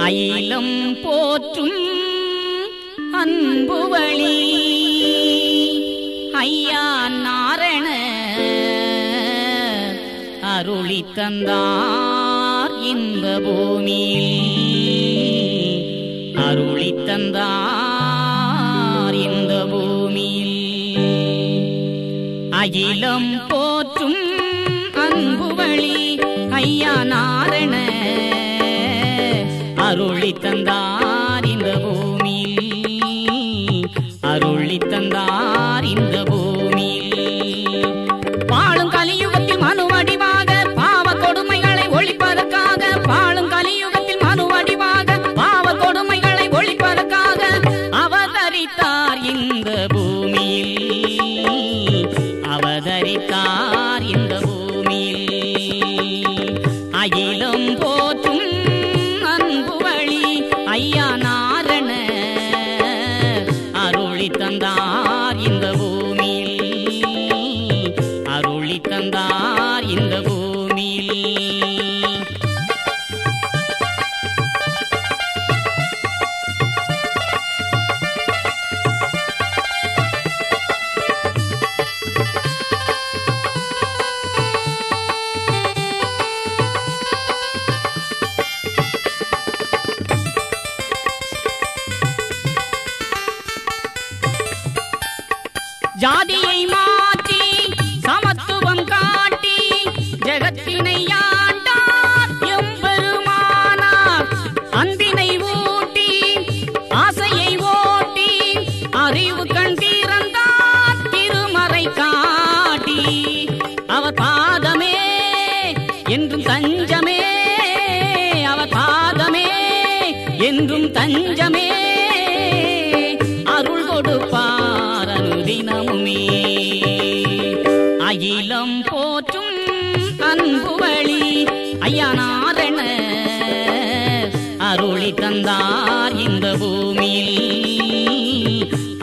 அயிலம் போற்றும் அன்புவழி ஐயா நாரண அருளி தந்தார் இந்த பூமியில், அருளி தந்தார் இந்த பூமியில். அகிலம் போற்றும் அன்புவழி ஐயா நாரண அருளி தந்தார் இந்த பூமியில், அருளி தந்தார் இந்த பூமியில். வாழும் கலியுகத்தில் மனு வடிவாக பாவ கொடுமைகளை ஒழிப்பதற்காக, வாழும் கலியுகத்தில் மனு வடிவாக பாவ கொடுமைகளை ஒழிப்பதற்காக அவதரித்தார் இந்த பூமியில், அவதரித்தார் இந்த பூமியில். அகிலம் போற்றும் அன்புவழி ஐயா நாரண அருளி தந்தார் இந்த பூமியில், அருளி தந்தார் இந்த பூமியில். ஜாதியை மாற்றி சமத்துவம் காட்டி ஜெகத்தினை ஆண்டார் எம்பெருமானார். அன்பினை ஊட்டி ஆசையை ஓட்டி அறிவு கண் திறந்தார் திருமறை காட்டி. அவர் பாதமே என்றும் தஞ்சமே, அவர் பாதமே என்றும் தஞ்சமே, அருள் கொடுப்பார் அனுதினமுமே. அகிலம் போற்றும் அன்புவழி ஐயா நாரண அருளி தந்தார் இந்த பூமியில்,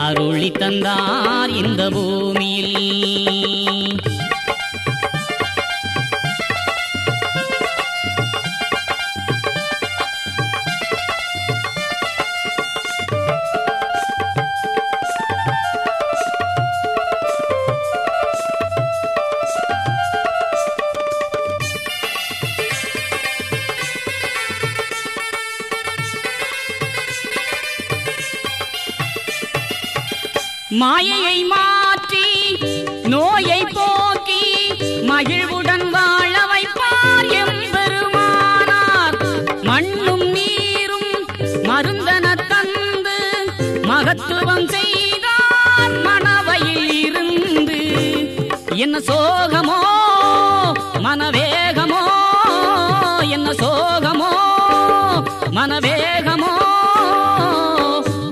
அருளி தந்தார் இந்த பூமியில். மாயையை மாற்றி நோயை போக்கி மகிழ்வுடன் வாழ வைப்பார் எம்பெருமானார். மண்ணும் நீரும் மருந்தன தந்து மகத்துவம் செய்தார் மனவையில் இருந்து. என்ன சோகமோ மனவேகமோ, என்ன சோகமோ மனவேகமோ,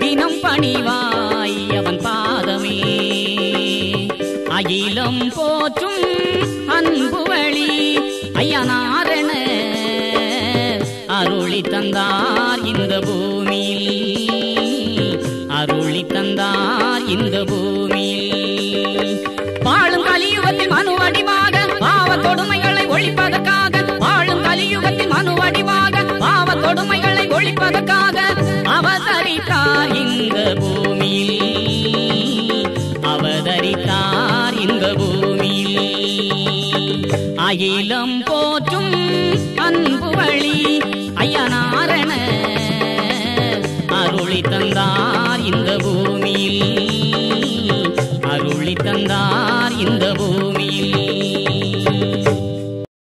தினம் பணிவாய் அவன் பாதமே. அகிலம் போற்றும் அன்புவழி ஐயா நாரண அருளி தந்தார் இந்த பூமியில், அருளி தந்தார் இந்த பூமியில். வாழும் கலியுகத்தில் மனு வடிவாக பாவ கொடுமைகளை ஒழிப்பதற்காக, வாழும் கலியுகத்தில் மனு வடிவாக பாவ கொடுமைகளை ஒழிப்பதற்காக அவதரித்தார் இந்த பூமியில், அவதரித்தார் இந்த பூமியில். அகிலம் போற்றும் அன்புவழி ஐயா நாரண அருளி தந்தார்